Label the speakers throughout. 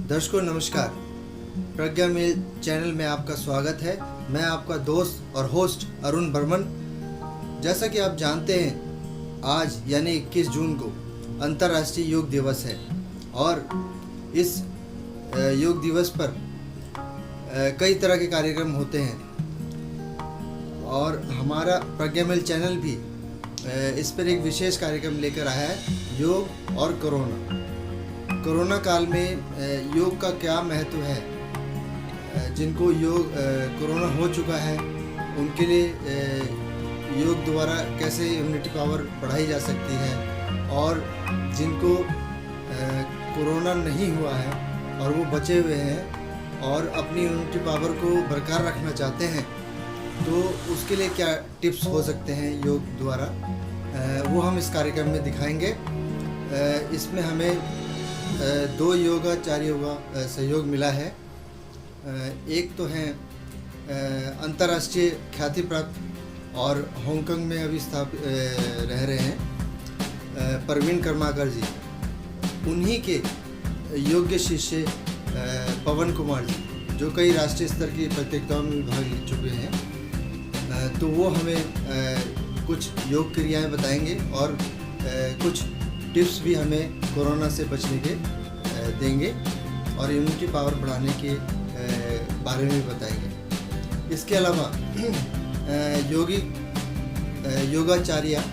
Speaker 1: दर्शकों नमस्कार। प्रज्ञा mail channel में आपका स्वागत है। मैं आपका दोस्त और होस्ट अरुण बर्मन। जैसा कि आप जानते हैं, आज यानी 21 जून को अंतर्राष्ट्रीय योग दिवस है और इस योग दिवस पर कई तरह के कार्यक्रम होते हैं और हमारा प्रज्ञा मेल चैनल भी इस पर एक विशेष कार्यक्रम लेकर आया है, योग और कोरोना काल में योग का क्या महत्व है। जिनको योग कोरोना हो चुका है उनके लिए योग द्वारा कैसे इम्यूनिटी पावर बढ़ाई जा सकती है, और जिनको कोरोना नहीं हुआ है और वो बचे हुए हैं और अपनी इम्यूनिटी पावर को बरकरार रखना चाहते हैं तो उसके लिए क्या टिप्स हो सकते हैं योग द्वारा, वो हम इस कार्यक्रम में दिखाएंगे। इसमें हमें 2 योगाचार्यों का सहयोग मिला है। एक तो हैं अंतर्राष्ट्रीय ख्याति प्राप्त और हांगकांग में अभी स्थापित रह रहे हैं प्रवीण कर्माकर जी। उन्हीं के योग्य शिष्य पवन कुमार जी, जो कई राष्ट्रीय स्तर की प्रतियोगिताओं में भाग ले चुके हैं, तो वो हमें कुछ योग क्रियाएं बताएंगे और कुछ टिप्स भी हमें कोरोना से बचने के देंगे और इम्यूनिटी पावर बढ़ाने के बारे में बताएंगे। इसके अलावा योगाचार्य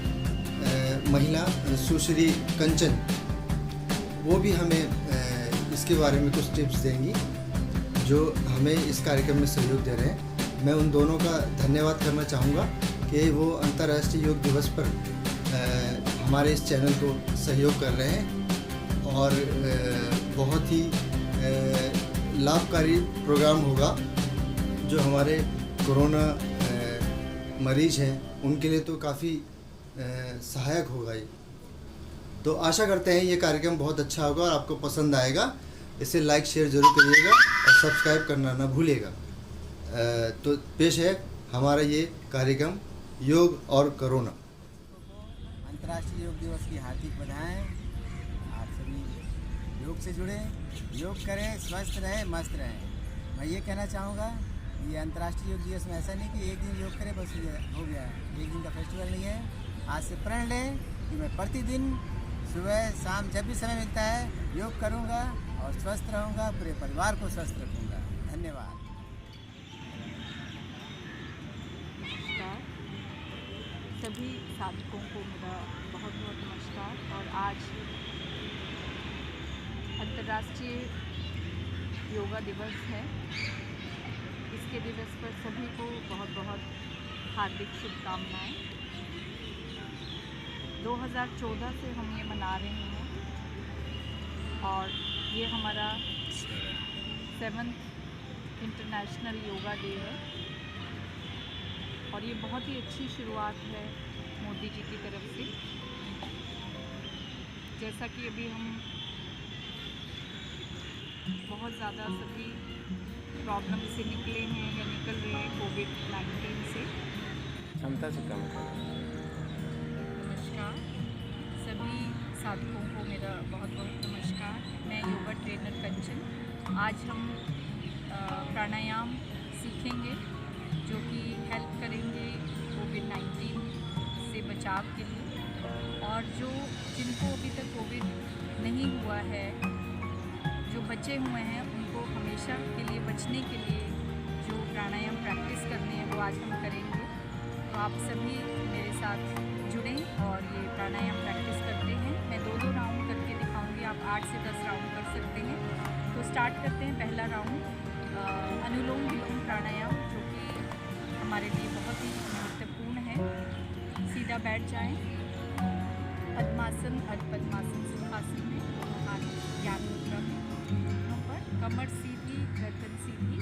Speaker 1: महिला सुश्री कंचन, वो भी हमें इसके बारे में कुछ टिप्स देंगी जो हमें इस कार्यक्रम में सहयोग दे रहे हैं। मैं उन दोनों का धन्यवाद करना चाहूँगा कि वो अंतर्राष्ट्रीय योग दिवस पर हमारे इस चैनल को सहयोग कर रहे हैं और बहुत ही लाभकारी प्रोग्राम होगा जो हमारे कोरोना मरीज हैं उनके लिए तो काफ़ी सहायक होगा ये। तो आशा करते हैं ये कार्यक्रम बहुत अच्छा होगा और आपको पसंद आएगा। इसे लाइक शेयर ज़रूर करिएगा और सब्सक्राइब करना ना भूलिएगा। तो पेश है हमारा ये कार्यक्रम योग और कोरोना।
Speaker 2: अंतर्राष्ट्रीय योग दिवस की हार्दिक बधाएं। आप सभी योग से जुड़े, योग करें, स्वस्थ रहें, मस्त रहें। मैं ये कहना चाहूँगा, ये अंतर्राष्ट्रीय योग दिवस में ऐसा नहीं कि एक दिन योग करें बस हो गया, एक दिन का फेस्टिवल नहीं है। आज से प्रण लें कि मैं प्रतिदिन सुबह शाम जब भी समय मिलता है योग करूँगा और स्वस्थ रहूँगा, पूरे परिवार को स्वस्थ रखूँगा। धन्यवाद।
Speaker 3: सभी साधकों को मेरा बहुत बहुत नमस्कार। और आज अंतर्राष्ट्रीय योगा दिवस है। इसके दिवस पर सभी को बहुत बहुत हार्दिक शुभकामनाएं। 2014 से हम ये मना रहे हैं और ये हमारा 7th इंटरनेशनल योगा डे है और ये बहुत ही अच्छी शुरुआत है मोदी जी की तरफ से। जैसा कि अभी हम बहुत ज़्यादा सभी प्रॉब्लम से निकले हैं या निकल रहे हैं कोविड-19 से।
Speaker 2: क्षमता से कम करें।
Speaker 3: नमस्कार सभी साधकों को मेरा बहुत बहुत नमस्कार। मैं योगा ट्रेनर कंचन। आज हम प्राणायाम सीखेंगे जो कि हेल्प करेंगे कोविड-19 से बचाव के लिए, और जो जिनको अभी तक कोविड नहीं हुआ है, जो बचे हुए हैं, उनको हमेशा के लिए बचने के लिए जो प्राणायाम प्रैक्टिस करने हैं वो आज हम करेंगे। तो आप सभी मेरे साथ जुड़ें और ये प्राणायाम प्रैक्टिस करते हैं। मैं 2-2 राउंड करके दिखाऊंगी, आप 8 से 10 राउंड कर सकते हैं। तो स्टार्ट करते हैं। पहला राउंड अनुलोम विलोम प्राणायाम, जो कि हमारे लिए बहुत ही महत्वपूर्ण है। सीधा बैठ जाएं, पद्मासन, अर्ध पद्मासन, सुखासन में, हाथ ज्ञान मुद्रा में, घुटनों पर, कमर सीधी, गर्दन सीधी।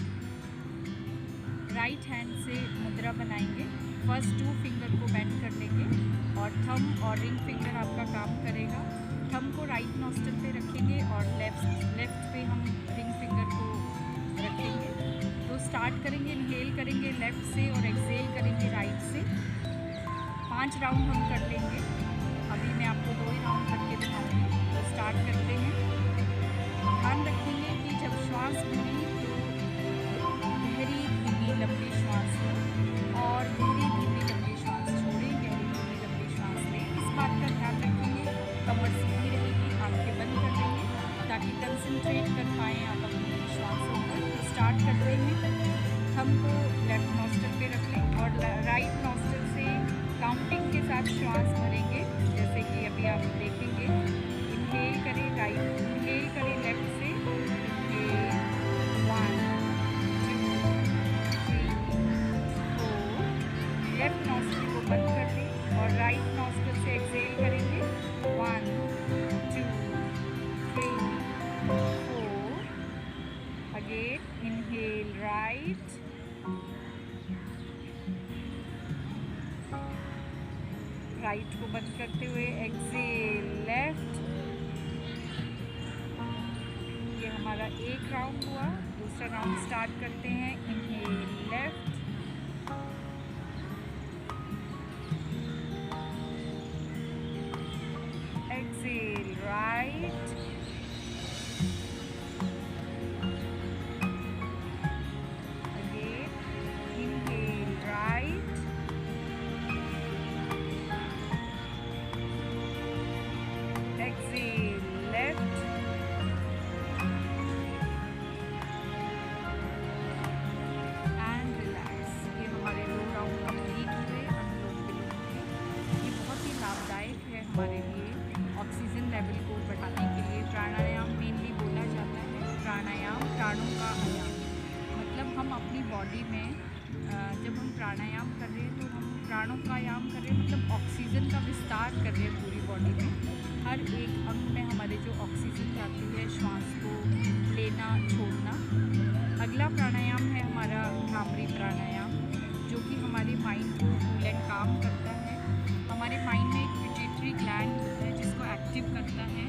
Speaker 3: राइट हैंड से मुद्रा बनाएंगे। फर्स्ट 2 फिंगर को बेंड कर लेंगे और थंब और रिंग फिंगर आपका काम करेगा। थंब को राइट नॉस्टल पे रखेंगे और लेफ्ट पे हम रिंग फिंगर को रखेंगे। तो स्टार्ट करेंगे, इनहेल करेंगे लेफ़्ट से और एक्सेल करेंगे राइट से। 5 राउंड हम कर लेंगे। अभी मैं आपको 2 ही राउंड करके दिखाऊंगी। तो स्टार्ट करते हैं। ध्यान रखेंगे कि जब कंसंट्रेट कर पाएँ आप अपने श्वासों पर। तो स्टार्ट करते हैं। थंब को लेफ्ट नॉस्ट्रिल पे रख लें और राइट नॉस्ट्रिल से काउंटिंग के साथ श्वास भरेंगे, जैसे कि अभी आप देखेंगे। इनहेल करें राइट, इनहेल करें लेफ्ट से। इनहेल 1 2 3 4, लेफ्ट नॉस्ट्रिल को बंद कर दें और राइट नॉस्ट्रिल से एक्सहेल करेंगे। 1 2 3 4, अगेन इनहेल राइट, राइट को बंद करते हुए एक्सहेल लेफ्ट। ये हमारा एक राउंड हुआ। दूसरा राउंड स्टार्ट करते हैं। Inhale left, exhale right, again inhale right, exhale left, and relax। ये हमारे 2 राउंड कंप्लीट हुए अनुलोम विलोम के। ये बहुत ही लाभदायक है हमारे लिए ऑक्सीजन लेवल को बढ़ाने के लिए। प्राणायाम मेनली बोला जाता है प्राणायाम प्राणों का आयाम, मतलब हम अपनी बॉडी में जब हम प्राणायाम कर रहे हैं तो हम प्राणों का आयाम कर रहे हैं, मतलब ऑक्सीजन का विस्तार कर रहे हैं पूरी बॉडी में। हर एक अंग में हमारे जो ऑक्सीजन जाती है श्वास को लेना छोड़ना। अगला प्राणायाम है हमारा भ्रामरी प्राणायाम, जो कि हमारे माइंड को कूल एंड काम करता है। हमारे माइंड में एक पिट्यूटरी ग्लैंड होता है जिसको एक्टिव करता है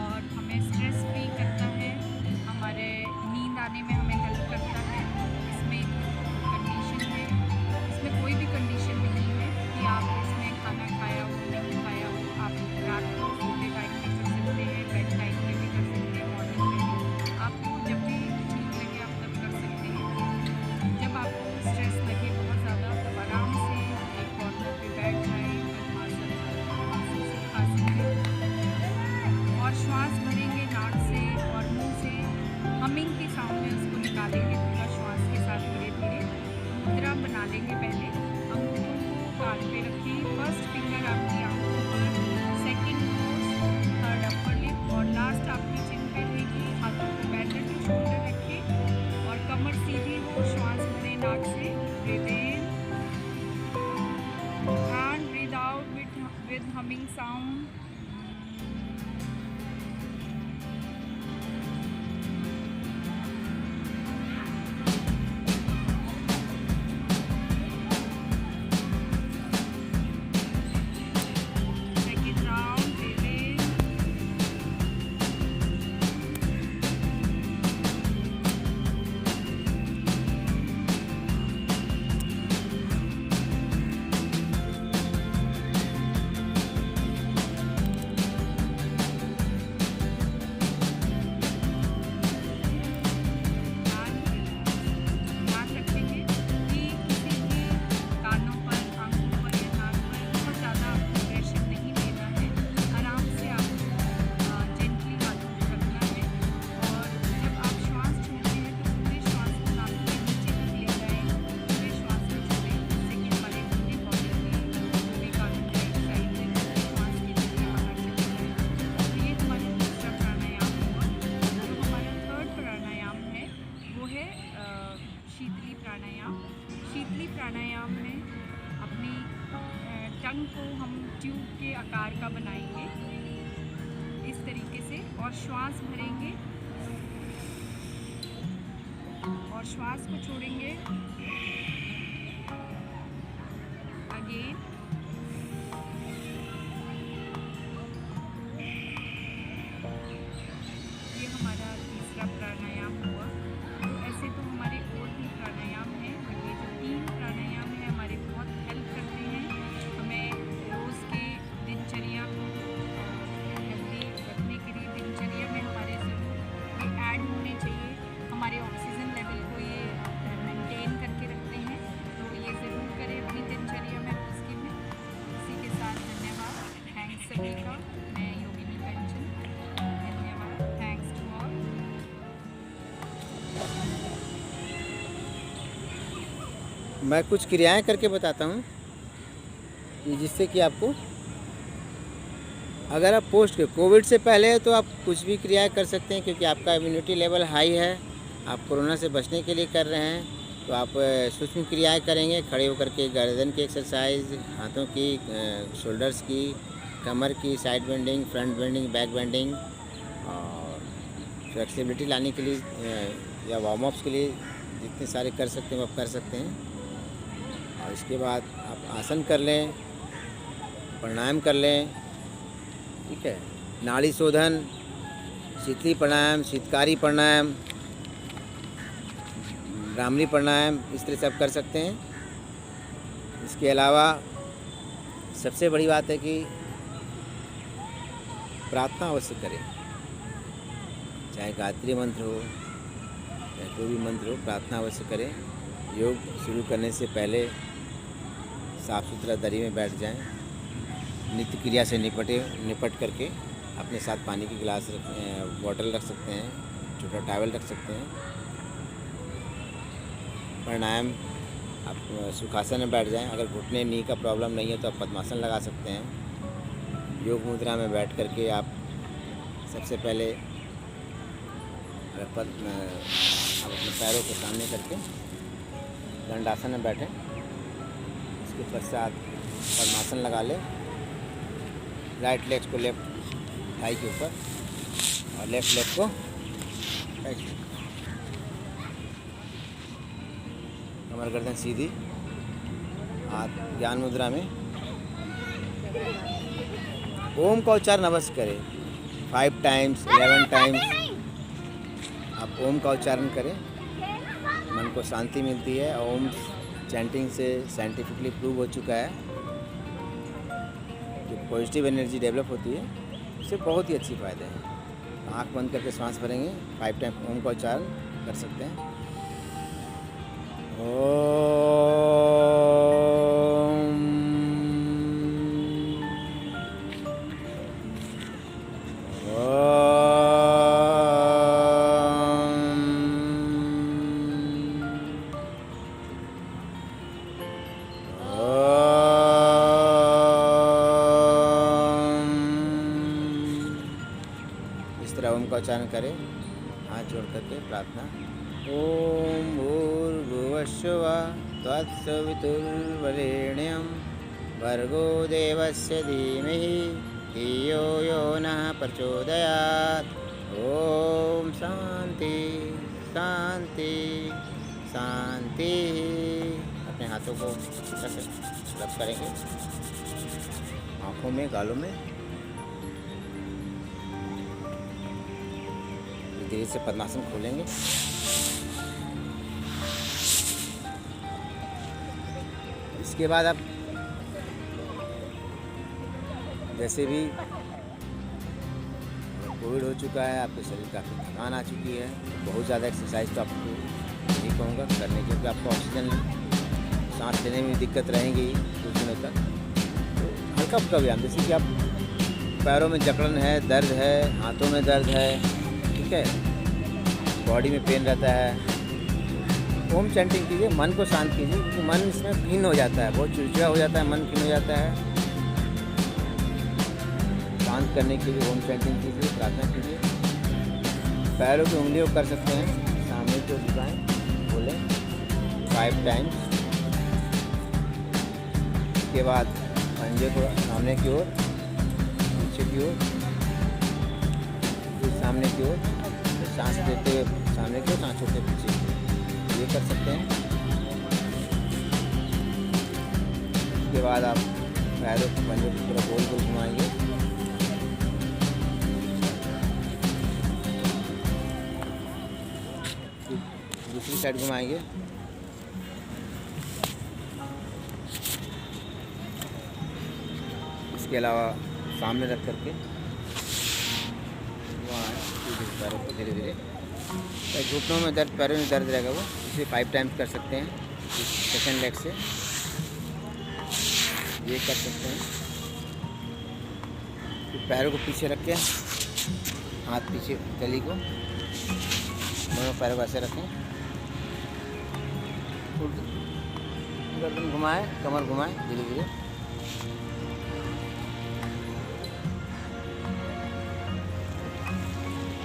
Speaker 3: और हमें स्ट्रेस फ्री करता है, हमारे नींद आने में हमें हेल्प करता है। इसमें कंडीशन है, इसमें कोई भी कंडीशन नहीं है कि आप इसमें खाना खाया हो नहीं खाया हो। आप रात को सोने टाइम भी कर सकते हैं, बेड टाइम में भी कर सकते हैं, मॉर्निंग में भी। आपको जब भी ठीक लगे आप तब कर सकते हैं। जब आपको स्ट्रेस लगे बहुत ज़्यादा तब आराम से एक कॉर्नर पे बैठ जाए, पद्मासन में और श्वास भरेंगे नाक से और मुंह से। हमिंग की साउंड में उसको निकालेंगे पूरा श्वास के साथ धीरे धीरे। मुद्रा बना लेंगे पहले। अंगूठों को कान पे रखें, फर्स्ट फिंगर आपकी आंखों पर, second nose, third upper lip और लास्ट आपकी चिन पे रहेगी। हाथों को पैरेलल टू शोल्डर रखें और कमर सीधी हो। श्वास भरें नाक से, breath in and breath out with humming sound. Pranayama में अपनी टंग को हम ट्यूब के आकार का बनाएंगे इस तरीके से और श्वास भरेंगे और श्वास को छोड़ेंगे। अगेन ये हमारा तीसरा प्राणायाम हुआ। तो ऐसे तो हमारे और भी प्राणायाम हैं, और ये जो 3 प्राणायाम हैं हमारे बहुत हेल्प करते हैं हमें रोज़ के दिनचर्या को हेल्दी रखने के लिए। दिनचर्या में हमारे ज़रूर ये ऐड होने चाहिए, हमारे ऑक्सीजन लेवल को ये मेंटेन करके रखते हैं। तो ये ज़रूर करें अपनी दिनचर्या में रोज़ की।
Speaker 2: मैं कुछ क्रियाएं करके बताता हूँ कि जिससे कि आपको, अगर आप पोस्ट कोविड से पहले है तो आप कुछ भी क्रियाएं कर सकते हैं, क्योंकि आपका इम्यूनिटी लेवल हाई है, आप कोरोना से बचने के लिए कर रहे हैं। तो आप सूक्ष्म क्रियाएं करेंगे, खड़े होकर के गर्दन की एक्सरसाइज, हाथों की, शोल्डर्स की, कमर की, side bending, front bending, back bending, और फ्लेक्सिबिलिटी लाने के लिए या वार्म अप्स के लिए जितने सारे कर सकते हैं वो आप कर सकते हैं। और इसके बाद आप आसन कर लें, प्राणायाम कर लें, ठीक है। नाड़ी शोधन, शीतली प्राणायाम, शीतकारी प्राणायाम, ब्राह्मणी प्राणायाम, इस तरह से आप कर सकते हैं। इसके अलावा सबसे बड़ी बात है कि प्रार्थना अवश्य करें, चाहे गायत्री मंत्र हो या कोई भी मंत्र हो, प्रार्थना अवश्य करें। योग शुरू करने से पहले साफ़ सुथरा दरी में बैठ जाएं, नित्य क्रिया से निपट करके अपने साथ पानी की गिलास बॉटल रख सकते हैं, छोटा टॉवल रख सकते हैं। प्राणायाम, आप सुखासन में बैठ जाएं। अगर घुटने नी का प्रॉब्लम नहीं है तो आप पद्मासन लगा सकते हैं। योग मुद्रा में बैठ करके आप सबसे पहले आप अपने पैरों के सामने करके दंडासन में बैठें। इसके पश्चात पद्मासन लगा लें। राइट लेग्स को लेफ्ट थाई के ऊपर और लेफ्ट लेग को राइट, कमर गर्दन सीधी, हाथ ज्ञान मुद्रा में। ओम का उच्चारण अवश्य करें 5 टाइम्स 11 टाइम्स। आप ओम का उच्चारण करें, मन को शांति मिलती है। ओम चैंटिंग से साइंटिफिकली प्रूव हो चुका है कि पॉजिटिव एनर्जी डेवलप होती है, इससे बहुत ही अच्छी फ़ायदे हैं। आँख बंद करके सांस भरेंगे, 5 टाइम ओम का उच्चारण कर सकते हैं। इस तरह ओम का उच्चारण करें, हाथ जोड़ करके प्रार्थना। ओम भूर्भुवस्सुवः तत्सवितुर्वरेण्यं भर्गो देवस्य धीमहि धियो यो नः प्रचोदयात्। ओम शांति शांति शांति। अपने हाथों को रब करेंगे आँखों में, गालों में। धीरे से पद्मासन खोलेंगे। इसके बाद आप जैसे भी कोविड हो चुका है, आपके शरीर काफ़ी थकान आ चुकी है, बहुत ज़्यादा एक्सरसाइज तो आपको नहीं कहूँगा करने, क्योंकि आपको ऑक्सीजन सांस लेने में दिक्कत रहेंगी कुछ दिनों तक। तो हल्का फुल्का व्यायाम, जैसे कि आप पैरों में जकड़न है, दर्द है, हाथों में दर्द है, ठीक है, बॉडी में पेन रहता है, ओम चैंटिंग कीजिए, मन को शांत कीजिए, क्योंकि मन इसमें खिन्न हो जाता है, बहुत चिड़चिड़ा हो जाता है, मन खिन्न हो जाता है। शांत करने के लिए ओम चैंटिंग कीजिए, प्रार्थना कीजिए। पैरों की उंगलियों कर सकते हैं, सामने की ओर झुकाएं, बोलें 5 टाइम्स। उसके बाद पंजे को सामने की ओर, पीछे की ओर, फिर सामने की ओर, सांस लेते हुए सामने की ओर, सांस छोड़ते पीछे, ये कर सकते हैं। उसके बाद आप पैरों को पंजों की तरफ गोल गोल घुमाएंगे। दूसरी साइड घुमाएंगे। इसके अलावा सामने रख करके पैरों को धीरे धीरे, घुटनों में दर्द, पैरों में दर्द रहेगा वो, इसे 5 टाइम्स कर सकते हैं। सेकंड लेग से ये कर सकते हैं। फिर पैरों को पीछे रख के, हाथ पीछे तली को, दोनों पैरों को ऐसे रखें, गर्दन घुमाएं, कमर घुमाएं धीरे धीरे।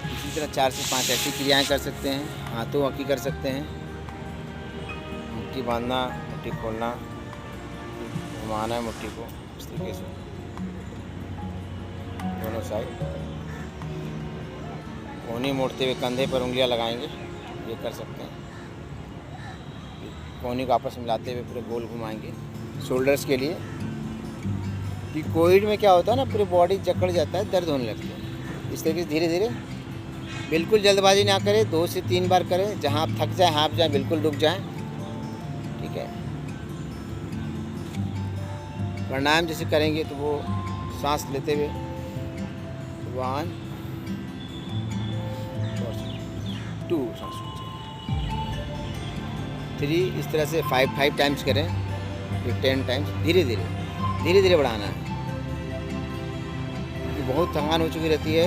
Speaker 2: इसी तरह 4 से 5 ऐसी क्रियाएं कर सकते हैं। हाथों की कर सकते हैं, मुट्ठी बांधना, मुट्ठी खोलना, घुमाना है मुट्ठी को इस तरीके से दोनों साइड। कोहनी मोड़ते हुए कंधे पर उंगलियां लगाएंगे, ये कर सकते हैं। कोहनी को आपस में मिलाते हुए पूरे गोल घुमाएंगे शोल्डर्स के लिए। कि कोविड में क्या होता है ना, पूरी बॉडी जकड़ जाता है, दर्द होने लगता है। इस तरीके से धीरे धीरे, बिल्कुल जल्दबाजी ना करें, 2 से 3 बार करें। जहाँ आप थक जाए, हाँफ जाए, बिल्कुल रुक जाएं। ठीक है। प्राणायाम जैसे करेंगे तो वो सांस लेते हुए 1 2 सांस 3, इस तरह से 5 टाइम्स करें, फिर 10 टाइम्स। धीरे धीरे बढ़ाना है। बहुत थकान हो चुकी रहती है,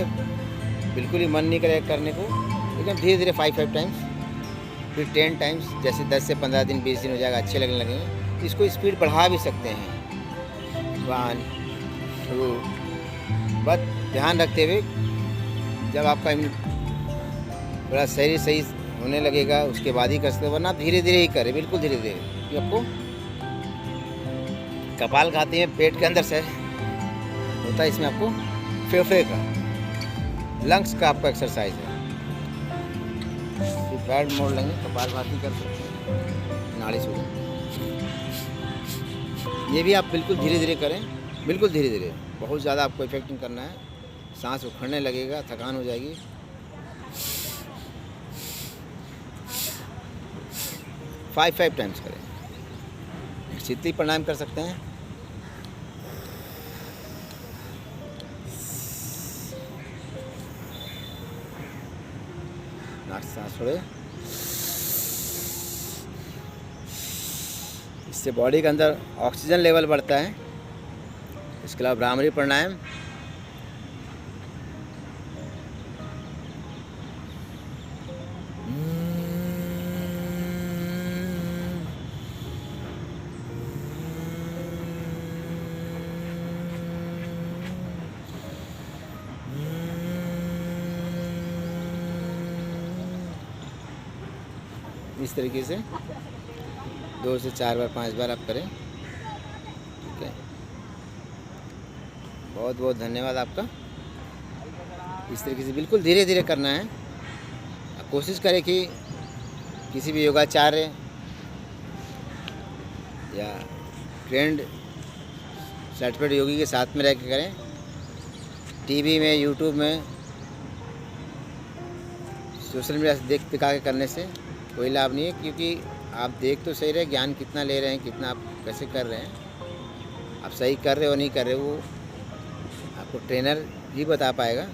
Speaker 2: बिल्कुल ही मन नहीं करेगा करने को, लेकिन धीरे धीरे 5 टाइम्स, फिर 10 टाइम्स। जैसे 10 से 15 दिन 20 दिन हो जाएगा, अच्छे लगने लगेंगे। इसको स्पीड बढ़ा भी सकते हैं। 1 2, बस ध्यान रखते हुए जब आपका बड़ा सही होने लगेगा उसके बाद ही कर सकते हो, वरना आप धीरे धीरे ही करें, बिल्कुल धीरे धीरे। कि आपको कपालभाति में पेट के अंदर से होता है, इसमें आपको फेफड़े का, लंग्स का आपका एक्सरसाइज है। फिर पैड मोड़ लेंगे, कपालभाति कर सकते हैं, नाड़ी सूर्य। ये भी आप बिल्कुल धीरे धीरे करें, बिल्कुल धीरे धीरे। बहुत ज़्यादा आपको इफेक्ट नहीं करना है, सांस उखड़ने लगेगा, थकान हो जाएगी। 5 टाइम्स करें। शीतली प्राणायाम कर सकते हैं। नाक से सांस छोड़े, इससे बॉडी के अंदर ऑक्सीजन लेवल बढ़ता है। इसके अलावा भ्रामरी प्राणायाम, इस तरीके से 2 से 4 बार 5 बार आप करें। ठीक है, बहुत बहुत धन्यवाद आपका। इस तरीके से बिल्कुल धीरे धीरे करना है। कोशिश करें कि किसी भी योगाचार्य या ट्रेंड सर्टिफिकेट योगी के साथ में रह के करें। टीवी में, यूट्यूब में, सोशल मीडिया से देख दिखा के करने से कोई लाभ नहीं है, क्योंकि आप देख तो सही रहे, ज्ञान कितना ले रहे हैं, कितना आप कैसे कर रहे हैं, आप सही कर रहे हो नहीं कर रहे, वो आपको ट्रेनर ही बता पाएगा।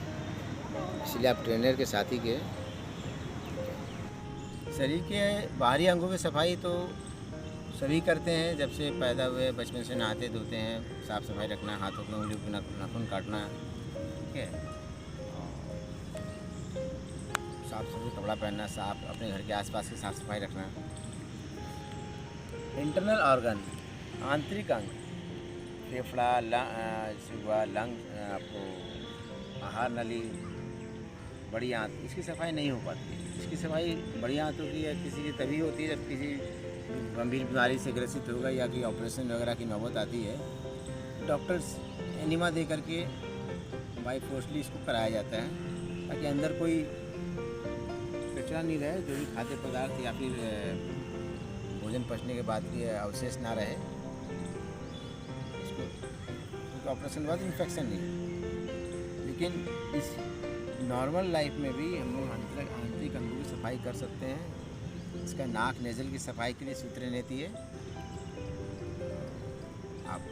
Speaker 2: इसलिए आप ट्रेनर के साथ ही के। शरीर के बाहरी अंगों की सफाई तो सभी करते हैं, जब से पैदा हुए बचपन से नहाते धोते हैं, साफ़ सफाई रखना, हाथों की उंगलियों को नाखून काटना। ठीक है, साफ सुथरा कपड़ा पहनना, साफ अपने घर के आसपास की साफ़ सफाई रखना। इंटरनल ऑर्गन, आंतरिक अंग, फेफड़ा, लंग, आपको आहार नली, बड़ी आंत, इसकी सफाई नहीं हो पाती। इसकी सफाई बड़ी आंतों की या किसी की तभी होती है जब किसी गंभीर बीमारी से ग्रसित होगा या कि ऑपरेशन वगैरह की नौबत आती है। डॉक्टर्स एनिमा दे करके बाई फोर्सली इसको कराया जाता है, ताकि अंदर कोई कचरा नहीं रहे, जो भी खाद्य पदार्थ या फिर भोजन पचने के बाद के अवशेष ना रहे। इसको ऑपरेशन के बाद इन्फेक्शन नहीं। लेकिन इस नॉर्मल लाइफ में भी हम लोग आंतरिक अंगों की सफाई कर सकते हैं। इसका नाक नेजल की सफाई के लिए सूत्र नेती है। आप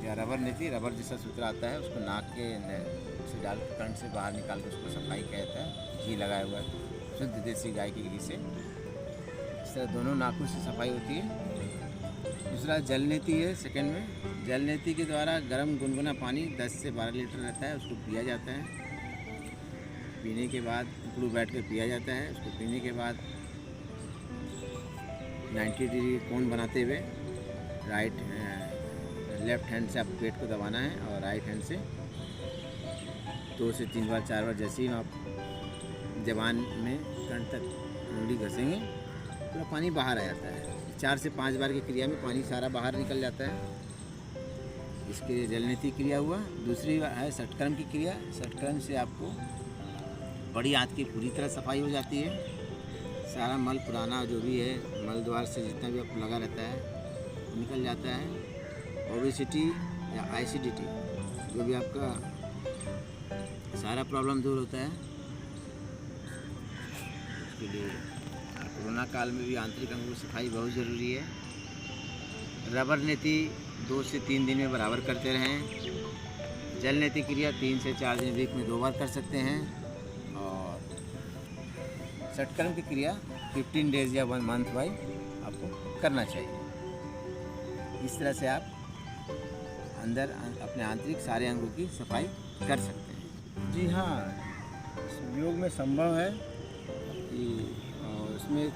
Speaker 2: या रबर नेती, रबर जैसा सूत्र आता है, उसको नाक के से डाल के करंट से बाहर निकाल के उसको सफाई कहता है। घी लगाया हुआ शुद्ध देसी गाय के घी से। इस तरह दोनों नाकों से सफाई होती है। दूसरा जल नेती है। सेकंड में जल नेती के द्वारा गर्म गुनगुना पानी 10 से 12 लीटर रहता है, उसको पिया जाता है। पीने के बाद उकड़ू बैठ कर पिया जाता है। उसको पीने के बाद 90 डिग्री कोण बनाते हुए लेफ्ट हैंड से आप पेट को दबाना है और राइट हैंड से 2 से 3 बार 4 बार जैसे ही आप जबान में कण तक उंगली घसेंगे पूरा पानी बाहर आ जाता है। 4 से 5 बार की क्रिया में पानी सारा बाहर निकल जाता है। इसके लिए जलनेती क्रिया हुआ। दूसरी है षटकर्म की क्रिया। षटकर्म से आपको बड़ी आंत की पूरी तरह सफाई हो जाती है। सारा मल पुराना जो भी है मल द्वार से जितना भी आपको लगा रहता है वो निकल जाता है। ओबेसिटी या एसिडिटी जो भी आपका सारा प्रॉब्लम दूर होता है। उसके लिए कोरोना काल में भी आंतरिक अंगों की सफाई बहुत ज़रूरी है। रबर नेति 2 से 3 दिन में बराबर करते रहें। जल नेति क्रिया 3 से 4 दिन वीक में 2 बार कर सकते हैं। और षटकर्म की क्रिया 15 डेज या 1 मंथ वाइज आपको करना चाहिए। इस तरह से आप अंदर अपने आंतरिक सारे अंगों की सफाई कर सकते हैं। जी हाँ, योग में संभव है कि उसमें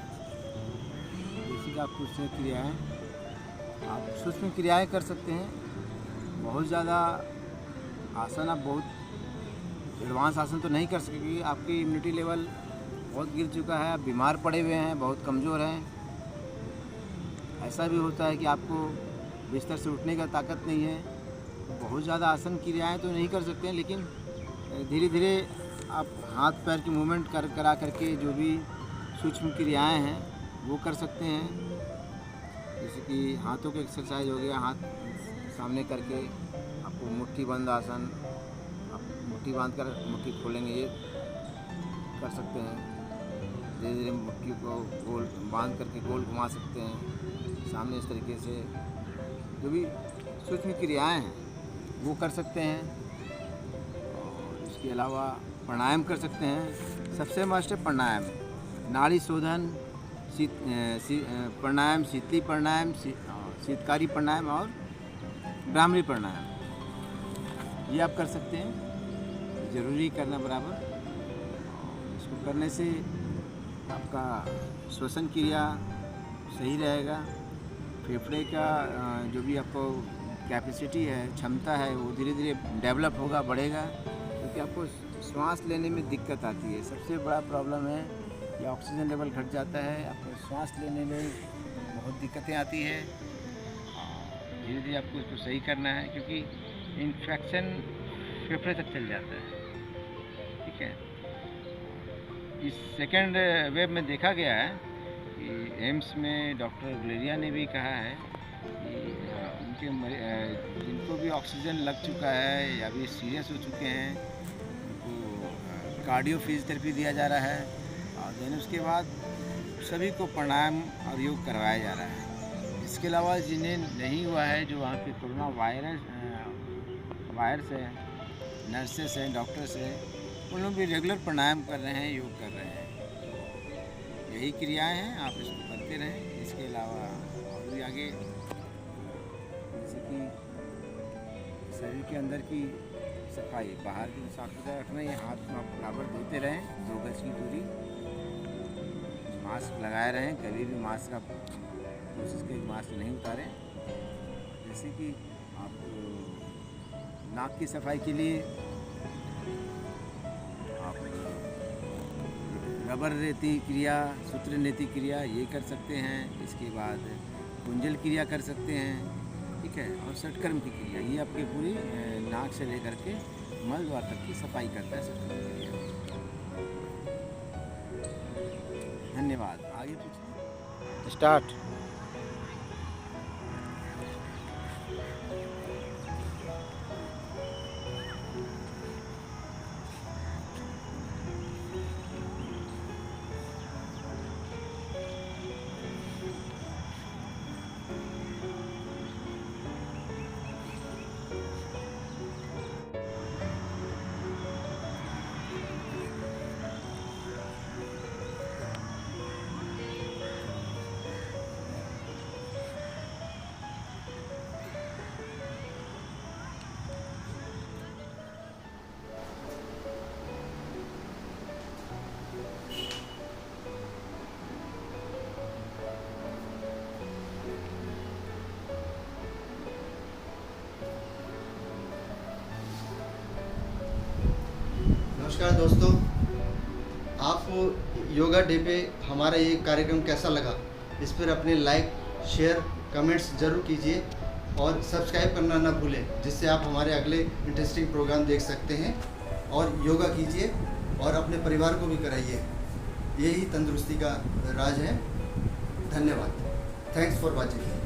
Speaker 2: बेसिक आप कुछ क्रिया है आप सूक्ष्म क्रियाएं कर सकते हैं। बहुत ज़्यादा आसन आप बहुत एडवांस आसन तो नहीं कर सकते क्योंकि आपकी इम्यूनिटी लेवल बहुत गिर चुका है। आप बीमार पड़े हुए हैं, बहुत कमज़ोर हैं। ऐसा भी होता है कि आपको बिस्तर से उठने का ताकत नहीं है। तो बहुत ज़्यादा आसन क्रियाएं तो नहीं कर सकते हैं, लेकिन धीरे धीरे आप हाथ पैर की मूवमेंट करा करके जो भी सूक्ष्म क्रियाएं हैं वो कर सकते हैं। जैसे कि हाथों के एक्सरसाइज हो गया, हाथ सामने करके आपको मुट्ठी बंद आसन, आप मुट्ठी बांध कर मुट्ठी खोलेंगे ये कर सकते हैं। धीरे धीरे मुट्ठी को गोल बांध करके गोल घुमा सकते हैं सामने। इस तरीके से जो भी सूक्ष्म क्रियाएं हैं वो कर सकते हैं। और इसके अलावा प्राणायाम कर सकते हैं। सबसे मस्ट है प्राणायाम, नाड़ी शोधन प्राणायाम, शीतली प्राणायाम, शीतकारी प्राणायाम और ब्राह्मणी प्राणायाम ये आप कर सकते हैं। ज़रूरी करना बराबर। इसको करने से आपका श्वसन क्रिया सही रहेगा। फेफड़े का जो भी आपको कैपेसिटी है, क्षमता है, वो धीरे धीरे डेवलप होगा, बढ़ेगा। क्योंकि आपको सांस लेने में दिक्कत आती है। सबसे बड़ा प्रॉब्लम है कि ऑक्सीजन लेवल घट जाता है। आपको सांस लेने में बहुत दिक्कतें आती है। धीरे धीरे आपको इसको सही करना है क्योंकि इन्फेक्शन फेफड़े तक चल जाता है। ठीक है। इस सेकेंड वेव में देखा गया है कि एम्स में डॉक्टर गुलेरिया ने भी कहा है कि उनके जिनको भी ऑक्सीजन लग चुका है या भी सीरियस हो चुके हैं उनको कार्डियो फिजियोथेरेपी दिया जा रहा है। और देन उसके बाद सभी को प्राणायाम और योग करवाया जा रहा है। इसके अलावा जिन्हें नहीं हुआ है, जो वहाँ पे कोरोना वायरस है, नर्सेस हैं, डॉक्टर्स हैं, उन लोग भी रेगुलर प्राणायाम कर रहे हैं, योग कर रहे हैं। यही क्रियाएं हैं, आप इसको करते रहें। इसके अलावा और भी आगे जैसे कि शरीर के अंदर की सफाई, बाहर की साफ सुथरा रखना, ये हाथ में आप बराबर धोते रहें, 2 गज की दूरी, मास्क लगाए रहें। कभी भी मास्क का कोशिश करें मास्क नहीं उतारें। जैसे कि आप नाक की सफाई के लिए आप रबर नेति क्रिया, सूत्र नेति क्रिया ये कर सकते हैं। इसके बाद कुंजल क्रिया कर सकते हैं। ठीक है। और षटकर्म की क्रिया ये आपकी पूरी नाक से लेकर के मल द्वार तक की सफाई करता है षटकर्म क्रिया। धन्यवाद। आगे पूछिए। स्टार्ट।
Speaker 1: नमस्कार दोस्तों, आपको योगा डे पे हमारा ये कार्यक्रम कैसा लगा? इस पर अपने लाइक, शेयर, कमेंट्स ज़रूर कीजिए और सब्सक्राइब करना ना भूलें, जिससे आप हमारे अगले इंटरेस्टिंग प्रोग्राम देख सकते हैं। और योगा कीजिए और अपने परिवार को भी कराइए, यही तंदुरुस्ती का राज है। धन्यवाद। Thanks for watching.